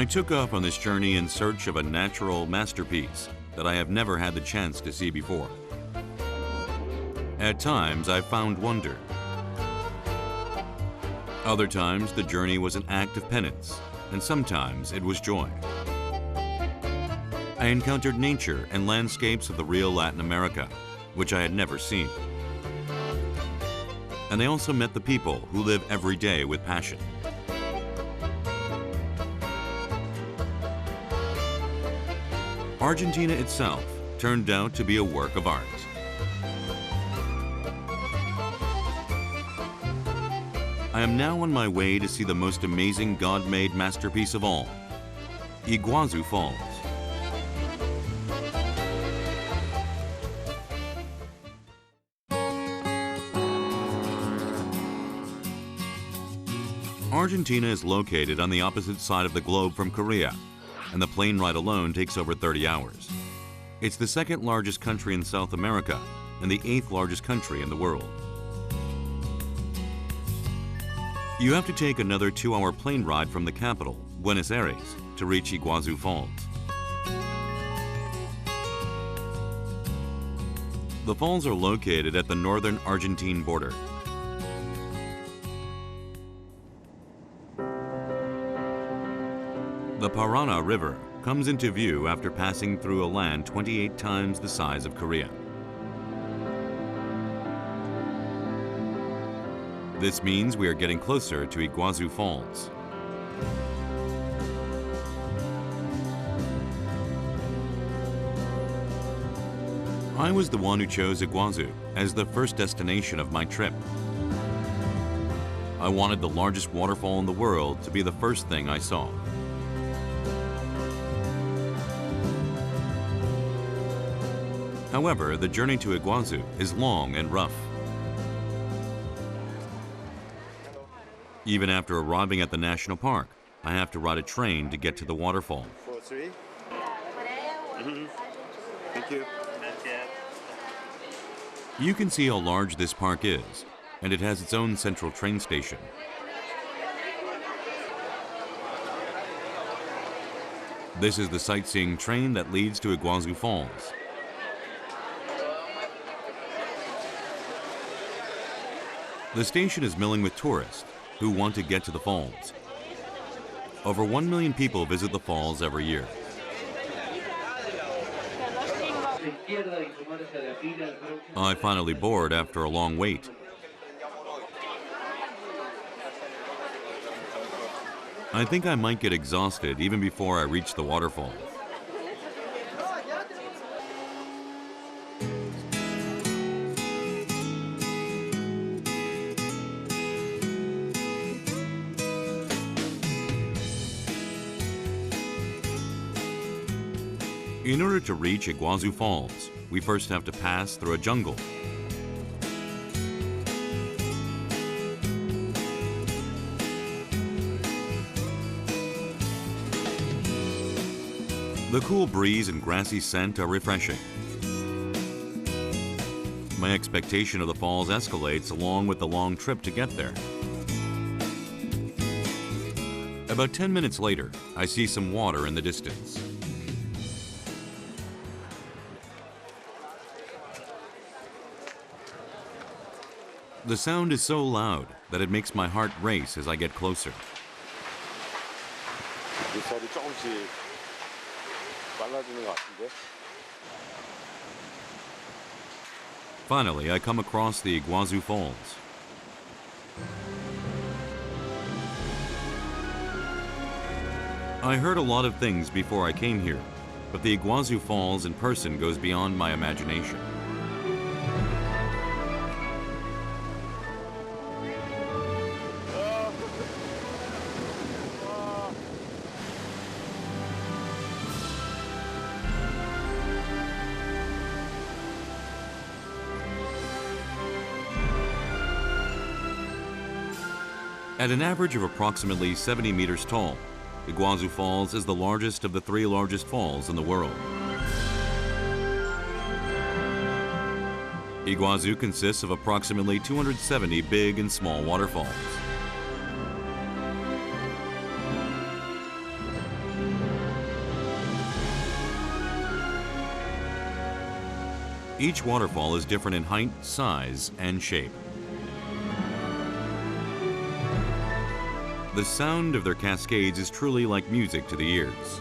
I took off on this journey in search of a natural masterpiece that I have never had the chance to see before. At times, I found wonder. Other times, the journey was an act of penance, and sometimes it was joy. I encountered nature and landscapes of the real Latin America, which I had never seen. And I also met the people who live every day with passion. Argentina itself turned out to be a work of art. I am now on my way to see the most amazing God-made masterpiece of all, Iguazu Falls. Argentina is located on the opposite side of the globe from Korea, and the plane ride alone takes over 30 hours. It's the second largest country in South America and the 8th largest country in the world. You have to take another 2-hour plane ride from the capital, Buenos Aires, to reach Iguazu Falls. The falls are located at the northern Argentine border. The Paraná River comes into view after passing through a land 28 times the size of Korea. This means we are getting closer to Iguazu Falls. I was the one who chose Iguazu as the first destination of my trip. I wanted the largest waterfall in the world to be the first thing I saw. However, the journey to Iguazu is long and rough. Even after arriving at the national park, I have to ride a train to get to the waterfall. 4-3. Thank you. You can see how large this park is, and it has its own central train station. This is the sightseeing train that leads to Iguazu Falls. The station is milling with tourists who want to get to the falls. Over 1 million people visit the falls every year. I finally board after a long wait. I think I might get exhausted even before I reach the waterfall. In order to reach Iguazu Falls, we first have to pass through a jungle. The cool breeze and grassy scent are refreshing. My expectation of the falls escalates along with the long trip to get there. About 10 minutes later, I see some water in the distance. The sound is so loud that it makes my heart race as I get closer. Finally, I come across the Iguazu Falls. I heard a lot of things before I came here, but the Iguazu Falls in person goes beyond my imagination. At an average of approximately 70 meters tall, Iguazu Falls is the largest of the 3 largest falls in the world. Iguazu consists of approximately 270 big and small waterfalls. Each waterfall is different in height, size, and shape. The sound of their cascades is truly like music to the ears.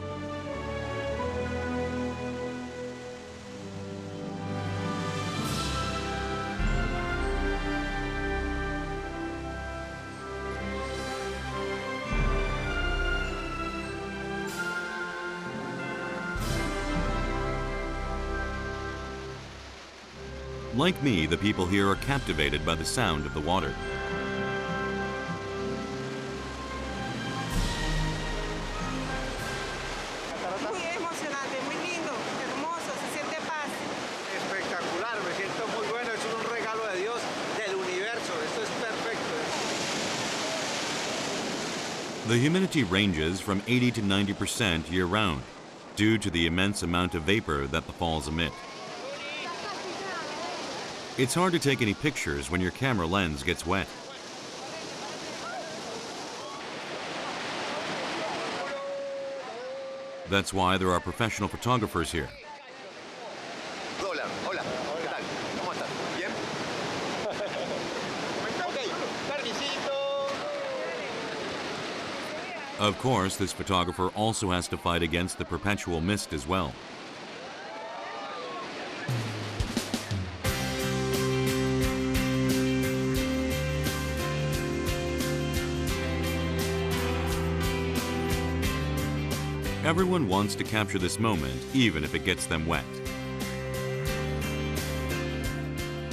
Like me, the people here are captivated by the sound of the water. Muy emocionante, muy lindo, hermoso, se siente paz. Espectacular, me siento muy bueno, es un regalo de Dios, del universo, esto es perfecto. The humidity ranges from 80 to 90% year-round, due to the immense amount of vapor that the falls emit. It's hard to take any pictures when your camera lens gets wet. That's why there are professional photographers here. Hola, hola, ¿qué tal? ¿Cómo estás? ¿Bien? Ok, permisito. Of course, this photographer also has to fight against the perpetual mist as well. Everyone wants to capture this moment, even if it gets them wet.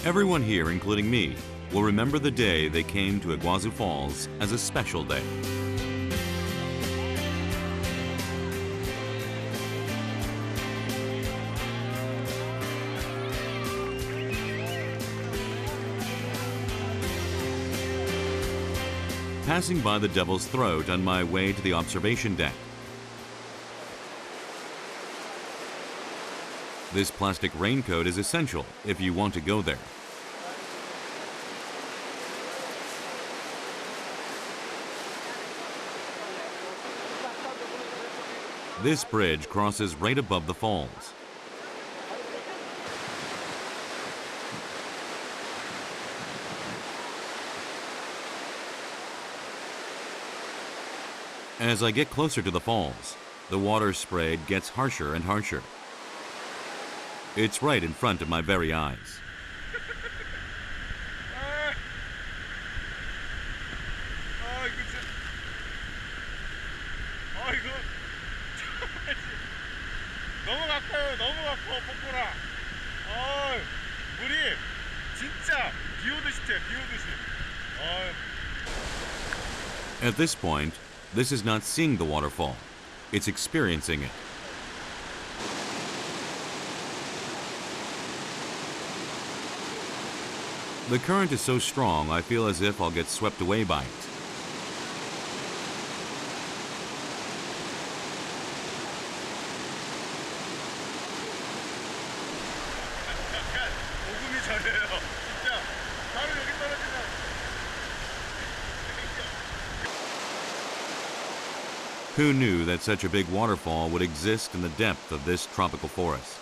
Everyone here, including me, will remember the day they came to Iguazu Falls as a special day. Passing by the Devil's Throat on my way to the observation deck. This plastic raincoat is essential if you want to go there. This bridge crosses right above the falls. As I get closer to the falls, the water spray gets harsher and harsher. It's right in front of my very eyes. 너무 가까워요. 너무 가까워, 뽀뽀라. 물이 진짜 비 오듯이 돼, 비 오듯이. At this point, this is not seeing the waterfall. It's experiencing it. The current is so strong, I feel as if I'll get swept away by it. 오금이 저려요. 진짜 바로 여기 떨어지면. Who knew that such a big waterfall would exist in the depth of this tropical forest?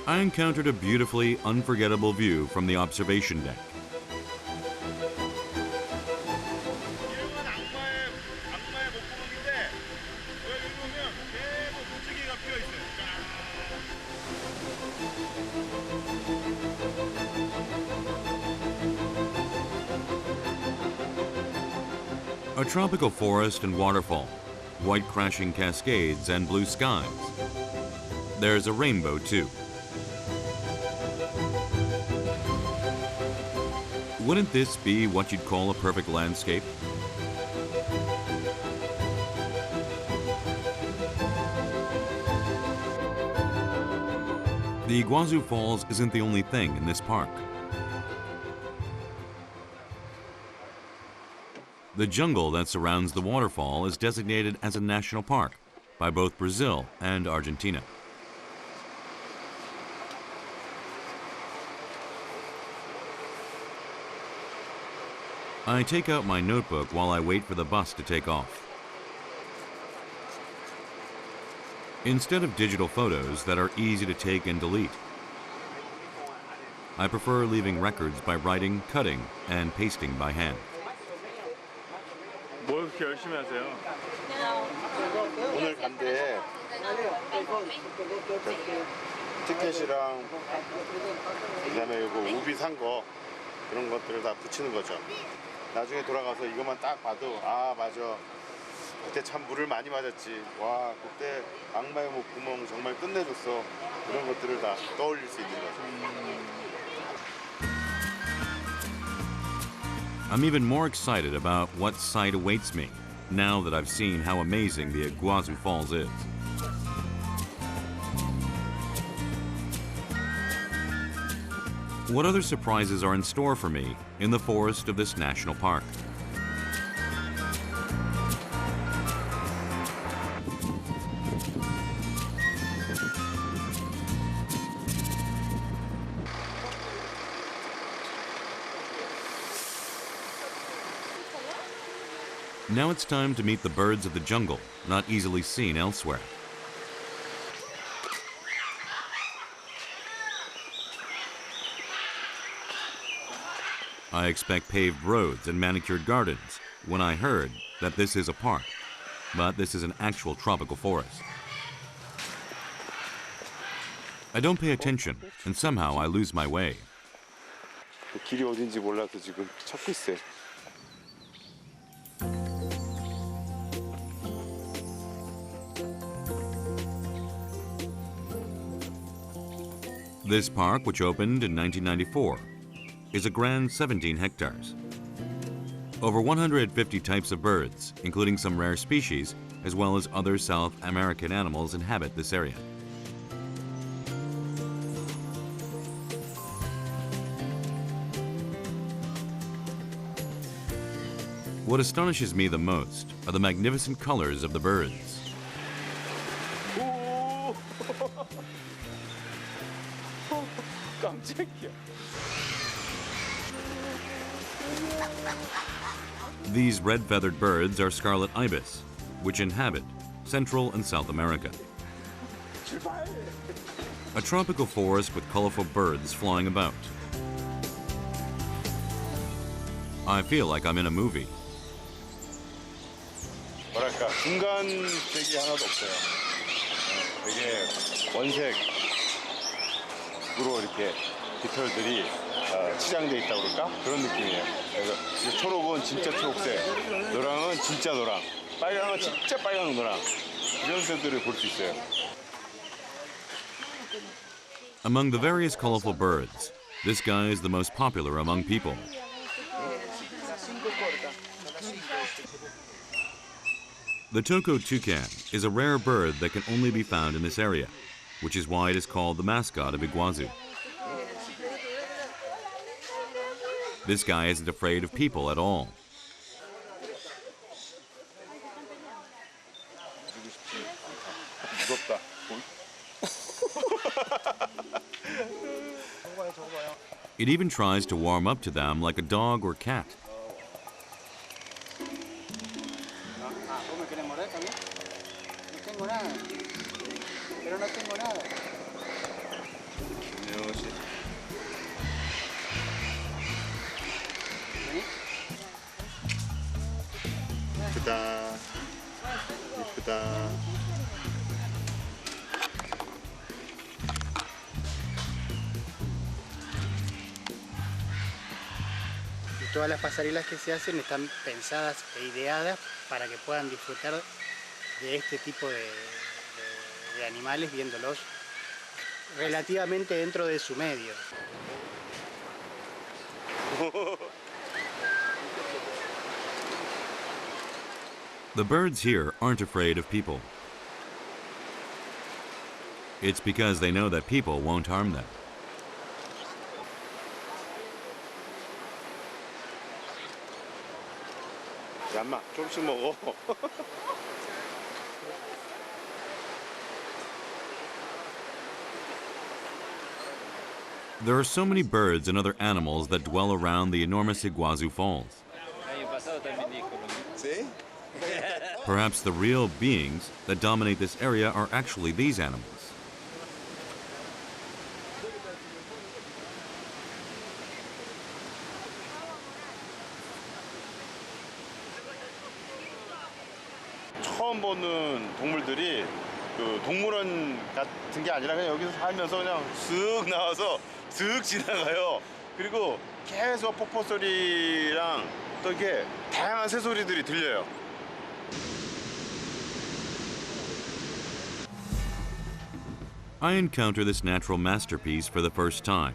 I encountered a beautifully unforgettable view from the observation deck. 이름은 악마의 목구멍인데 여기 보면 계속 무지개가 피어 있어요. A tropical forest and waterfall, white crashing cascades and blue skies. There's a rainbow too. Wouldn't this be what you'd call a perfect landscape? The Iguazu Falls isn't the only thing in this park. The jungle that surrounds the waterfall is designated as a national park by both Brazil and Argentina. I take out my notebook while I wait for the bus to take off. Instead of digital photos that are easy to take and delete, I prefer leaving records by writing, cutting, and pasting by hand. 뭘 그렇게 열심히 하세요? 오늘 간대 티켓이랑 그다음에 이거 우비 산 거 그런 것들을 다 붙이는 거죠. 나중에 돌아가서 이것만 딱 봐도 아 맞아 그때 참 물을 많이 맞았지. 와 그때 악마의 목구멍 정말 끝내줬어. 그런 것들을 다 떠올릴 수 있는 거죠. I'm even more excited about what sight awaits me now that I've seen how amazing the Iguazu Falls is. What other surprises are in store for me in the forest of this national park? Now it's time to meet the birds of the jungle, not easily seen elsewhere. I expect paved roads and manicured gardens when I heard that this is a park, but this is an actual tropical forest. I don't pay attention, and somehow I lose my way. 길이 어딘지 몰라서 지금 찾고 있어요. This park, which opened in 1994, is a grand 17 hectares. Over 150 types of birds, including some rare species, as well as other South American animals, inhabit this area. What astonishes me the most are the magnificent colors of the birds. 깜짝이야. These red-feathered birds are scarlet ibis, which inhabit Central and South America. A tropical forest with colorful birds flying about. I feel like I'm in a movie. 뭐랄까 중간색이 하나도 없어요. 되게 원색으로 이렇게 깃털들이 치장돼 있다고 그럴까? 그런 느낌이에요. 그래서 초록은 진짜 초록색, 노랑은 진짜 노랑, 빨강은 진짜 빨강 노랑 이런 색들을 볼 수 있어요. Among the various colorful birds, this guy is the most popular among people. The toko toucan is a rare bird that can only be found in this area, which is why it is called the mascot of Iguazu. This guy isn't afraid of people at all. 무섭다. It even tries to warm up to them like a dog or cat. 이쁘다. 이쁘다. Todas las pasarelas que se hacen están pensadas e ideadas para que puedan disfrutar de este tipo de animales viéndolos relativamente dentro de su medio. The birds here aren't afraid of people. It's because they know that people won't harm them. 얌마 조금씩 먹어. There are so many birds and other animals that dwell around the enormous Iguazu Falls. ¿Sí? Perhaps the real beings that dominate this area are actually these animals. 처음 보는 동물들이 그 동물원 같은 게 아니라 그냥 여기서 살면서 그냥 쓱 나와서 쓱 지나가요. 그리고 계속 폭포 소리랑 또 이렇게 다양한 새소리들이 들려요. I encounter this natural masterpiece for the first time.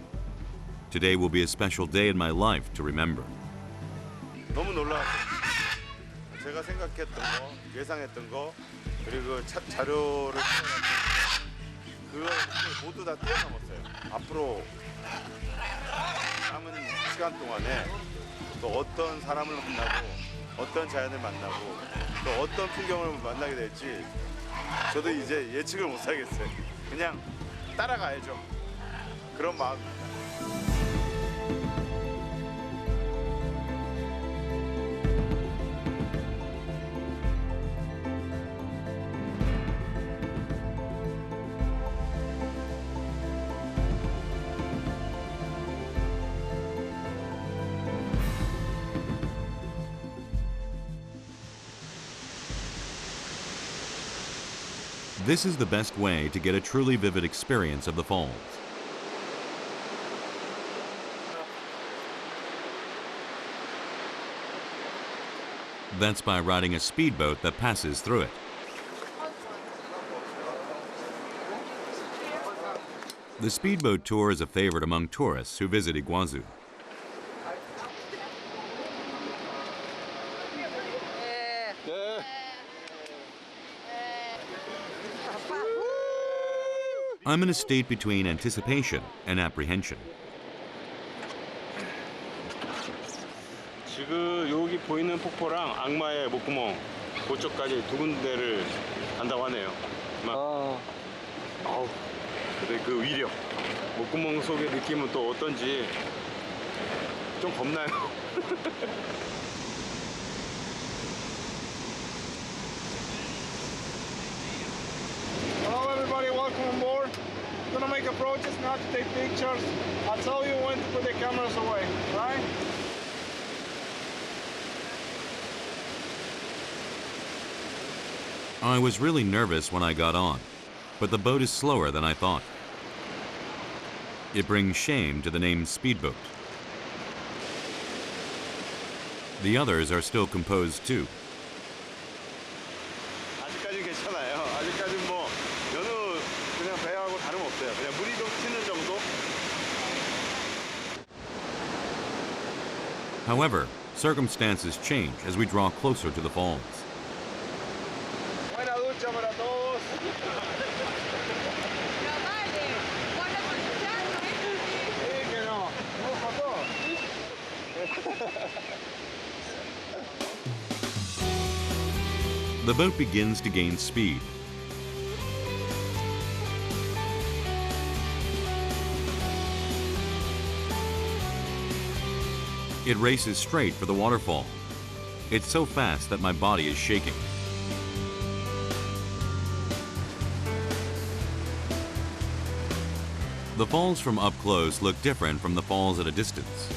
Today will be a special day in my life to remember. 너무 놀라웠어요. 제가 생각했던 거, 예상했던 거, 그리고 자료를 그걸 모두 다 뛰어넘었어요. 앞으로 남은 시간 동안에 또 어떤 사람을 만나고 어떤 자연을 만나고 또 어떤 풍경을 만나게 될지 저도 이제 예측을 못 하겠어요. 그냥 따라가야죠. 그런 마음입니다. This is the best way to get a truly vivid experience of the falls. That's by riding a speedboat that passes through it. The speedboat tour is a favorite among tourists who visit Iguazu. I'm in a state between anticipation and apprehension. 지금 여기 보이는 폭포랑 악마의 목구멍 그쪽까지 두 군데를 간다고 하네요. 아우, 근데 그 위력, 목구멍 속의 느낌은 또 어떤지 좀 겁나요. Hello everybody, welcome on board. Gonna make approaches, not to take pictures. I'll tell you when to put the cameras away, right? I was really nervous when I got on, but the boat is slower than I thought. It brings shame to the name speedboat. The others are still composed too. 아직까지 괜찮아요. 아직까지 뭐 여느 그냥 배하고 다름없어요. 그냥 물이 좀 튀는 정도. However, circumstances change as we draw closer to the falls. Buena ducha para todos. Sí, que no. No, para todos. The boat begins to gain speed. It races straight for the waterfall. It's so fast that my body is shaking. The falls from up close look different from the falls at a distance.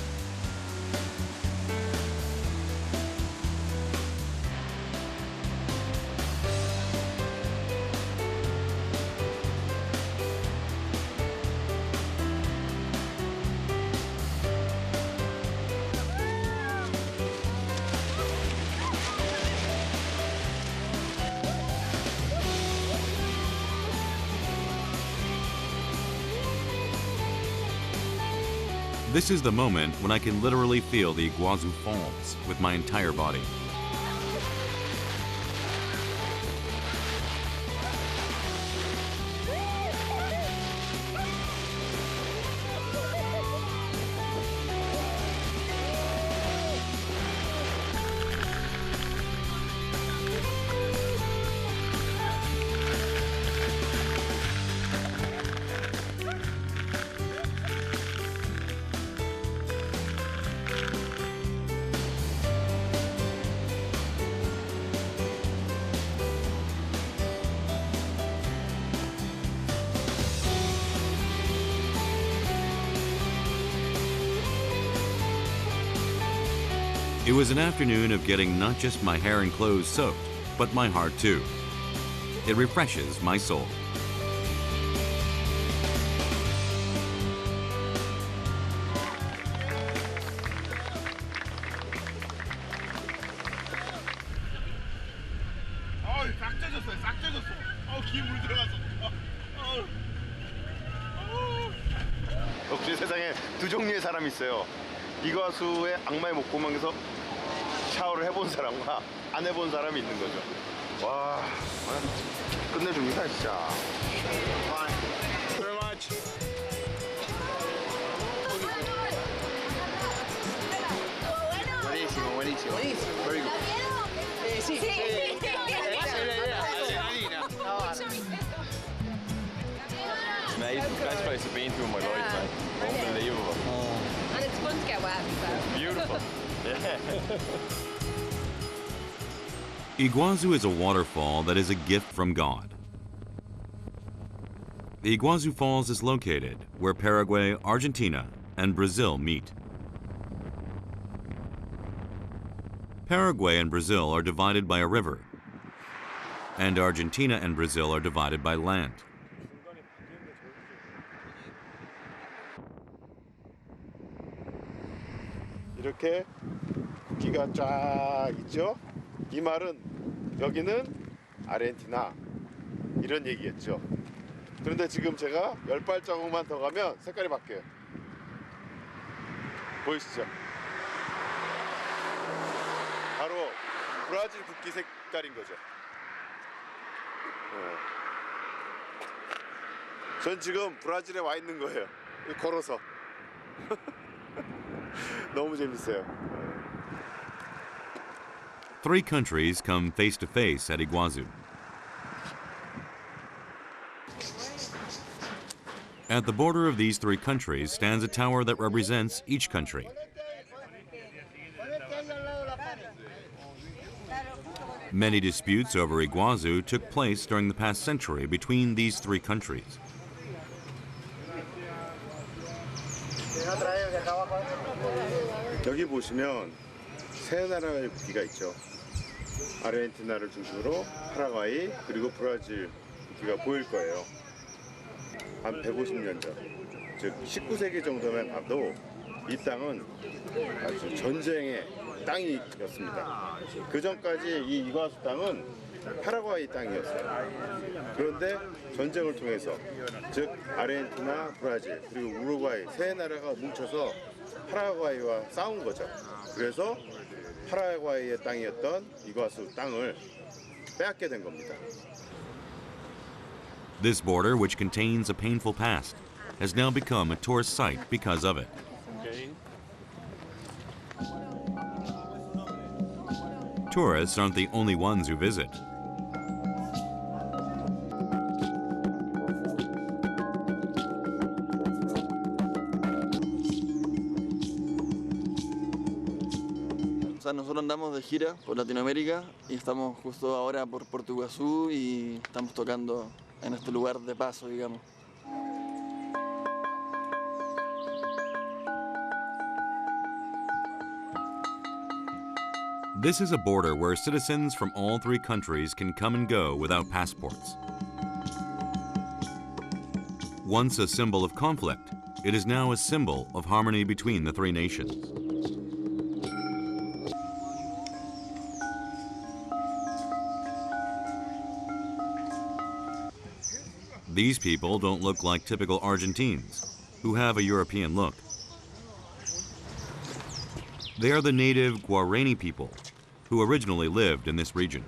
This is the moment when I can literally feel the Iguazu Falls with my entire body. It was an afternoon of getting not just my hair and clothes soaked, but my heart too. It refreshes my soul. 싹 젖었어요. 싹 젖었어. 기물 들어가서. 역시 세상에 두 종류의 사람이 있어요. 이과수의 악마의 목구멍에서 샤워를 해본 사람과 안 해본 사람이 있는 거죠. 와, 끝내줍니다 진짜. Very much. Buenísimo, buenísimo. Very good. Sí, Mate, best place I've been to in my life, man. Unbelievable. And it's fun to get wet, so. Beautiful. Yeah. Iguazu is a waterfall that is a gift from God. The Iguazu Falls is located where Paraguay, Argentina, and Brazil meet. Paraguay and Brazil are divided by a river, and Argentina and Brazil are divided by land. 이렇게 국기가 쫙 있죠. 이 말은 여기는 아르헨티나 이런 얘기겠죠. 그런데 지금 제가 10발자국만 더 가면 색깔이 바뀌어요. 보이시죠? 바로 브라질 국기 색깔인 거죠. 전 지금 브라질에 와 있는 거예요. 걸어서. 너무 재밌어요. Three countries come face to face at Iguazu. At the border of these three countries stands a tower that represents each country. Many disputes over Iguazu took place during the past century between these three countries. 여기 보시면 세 나라의 국기가 있죠. 아르헨티나를 중심으로 파라과이 그리고 브라질 국기가 보일 거예요. 한 150년 전, 즉 19세기 정도만 봐도 이 땅은 아주 전쟁의 땅이었습니다. 그 전까지 이 이과수 땅은 파라과이 땅이었어요. 그런데 전쟁을 통해서, 즉 아르헨티나, 브라질 그리고 우루과이 세 나라가 뭉쳐서 파라과이와 싸운 거죠. 그래서 파라과이의 땅이었던 이과수 땅을 빼앗게 된 겁니다. This border, which contains a painful past, has now become a tourist site because of it. Tourists aren't the only ones who visit. O sea, nosotros andamos de gira por Latinoamérica y estamos justo ahora por 1.Iguazu y estamos tocando en este lugar de paso, digamos. This is a border where citizens from all three countries can come and go without passports. Once a symbol of conflict, it is now a symbol of harmony between the three nations. These people don't look like typical Argentines, who have a European look. They are the native Guarani people, who originally lived in this region.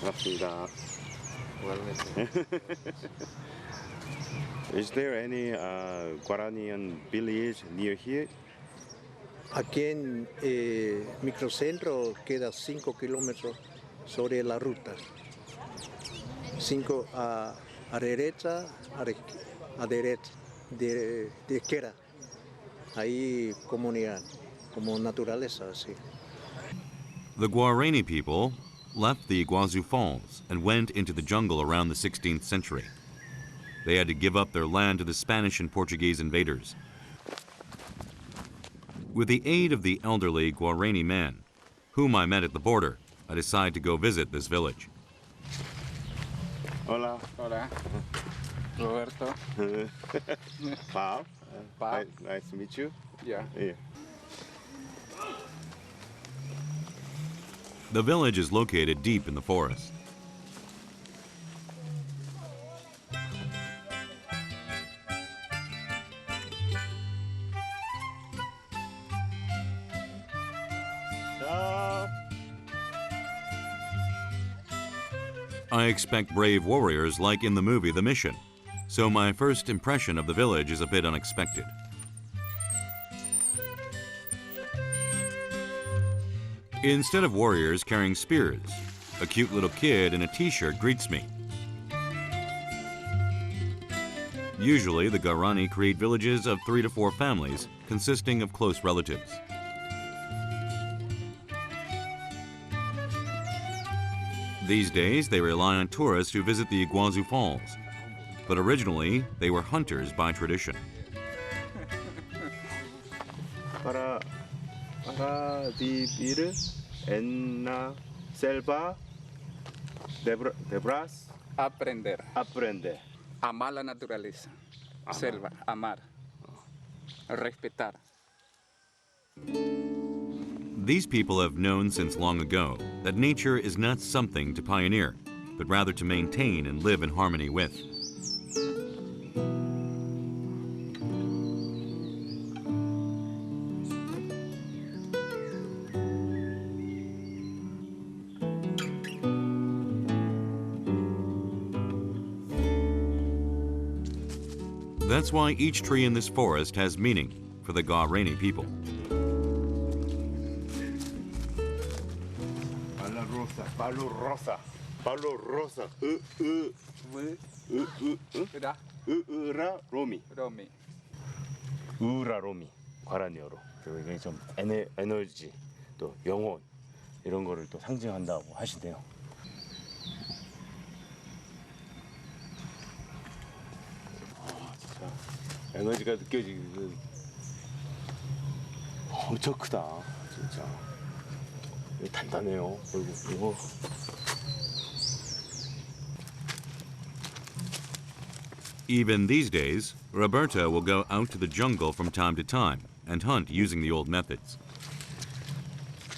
반갑습니다. Is there any Guaranian village near here? Aquí en Microcentro queda 5 kilómetros sobre la ruta. 5 a derecha, de izquierda. Ahí comunidad, como naturaleza, así. The Guarani people left the Iguazu Falls and went into the jungle around the 16th century. They had to give up their land to the Spanish and Portuguese invaders. With the aid of the elderly Guarani man, whom I met at the border, I decide to go visit this village. Hola. Hola. Roberto. Bob. Bob. Nice to meet you. Yeah. The village is located deep in the forest. I expect brave warriors like in the movie The Mission, so my first impression of the village is a bit unexpected. Instead of warriors carrying spears, a cute little kid in a t-shirt greets me. Usually, the Guarani create villages of 3 to 4 families consisting of close relatives. These days, they rely on tourists who visit the Iguazu Falls, but originally, they were hunters by tradition. Para vivir en la selva, debras Aprender. Amar la naturaleza. Selva, amar. Respetar. These people have known since long ago that nature is not something to pioneer, but rather to maintain and live in harmony with. That's why each tree in this forest has meaning for the Guarani people. Palo rosa. 로미. 로미. 과란이어로. 그리고 이게 좀 에너지, 또 영혼 이런 거를 또 상징한다고 하시대요. 진짜 에너지가 느껴지는 엄청 크다, 진짜. 단단해요. 그리고 Even these days, Roberta will go out to the jungle from time to time and hunt using the old methods.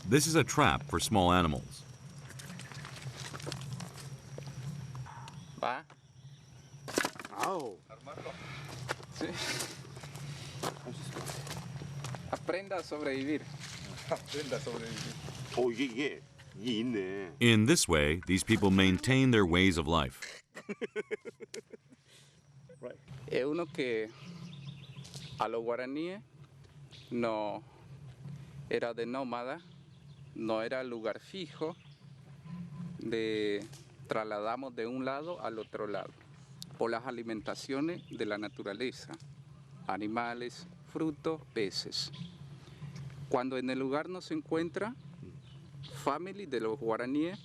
This is a trap for small animals. Va. 아우. Sí. Aprenda a sobrevivir. 이게 있네. In this way, these people maintain their ways of life. Es uno que a los guaraníes no era de nómada, no era lugar fijo, trasladamos de un lado al otro lado por las alimentaciones de la naturaleza, animales, frutos, peces. Cuando en el lugar no se encuentra, family de los guaraníes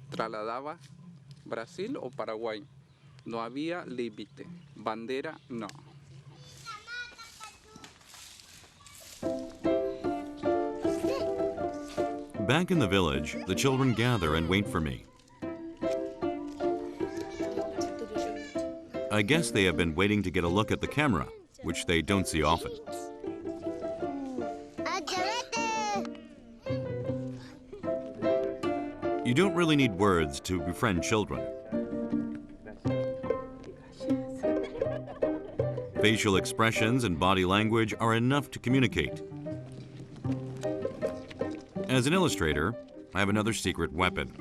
trasladaba Brasil o Paraguay. No había límite. Bandera, no. Back in the village, the children gather and wait for me. I guess they have been waiting to get a look at the camera, which they don't see often. You don't really need words to befriend children. Facial expressions and body language are enough to communicate. As an illustrator, I have another secret weapon.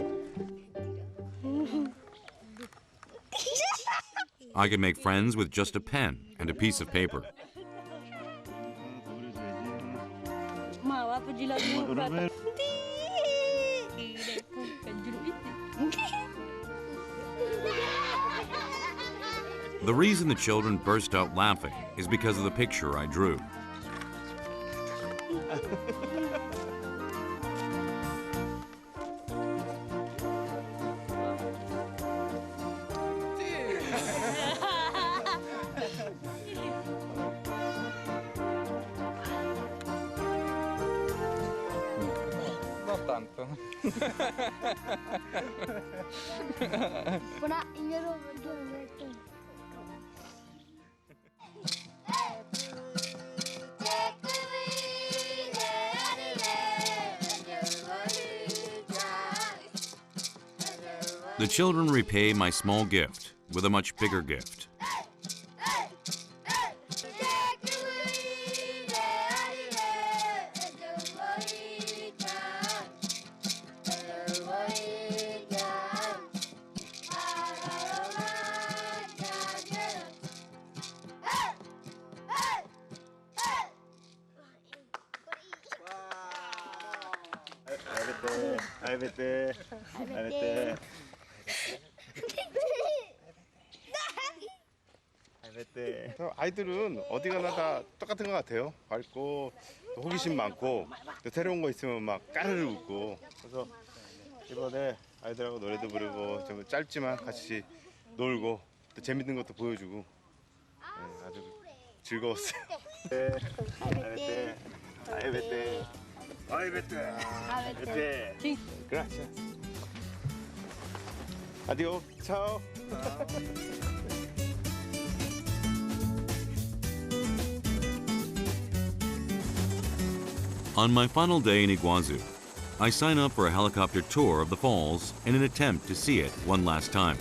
I can make friends with just a pen and a piece of paper. The reason the children burst out laughing is because of the picture I drew. tanto. The children repay my small gift with a much bigger gift. 아이들은 어디 가나 다 똑같은 것 같아요. 밝고 또 호기심 많고 또 새로운 거 있으면 막 까르르 웃고. 그래서 이번에 아이들하고 노래도 부르고 좀 짧지만 같이 놀고 또 재밌는 것도 보여주고 네, 아주 즐거웠어요. Gracias. Adiós. Chao. On my final day in Iguazu, I sign up for a helicopter tour of the falls in an attempt to see it one last time.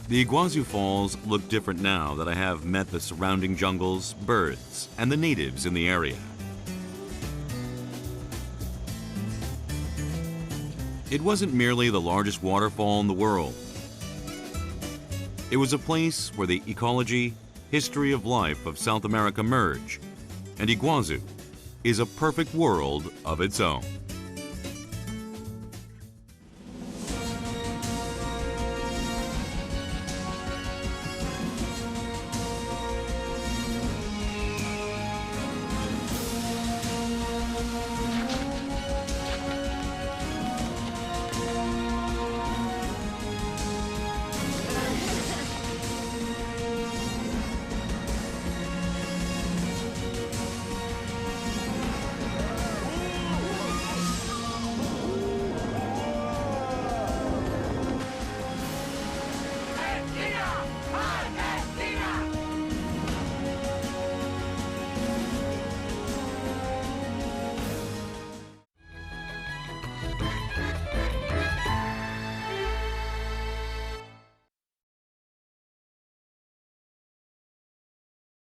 The Iguazu Falls look different now that I have met the surrounding jungles, birds, and the natives in the area. It wasn't merely the largest waterfall in the world. It was a place where the ecology, history of life of South America merge, and Iguazu is a perfect world of its own.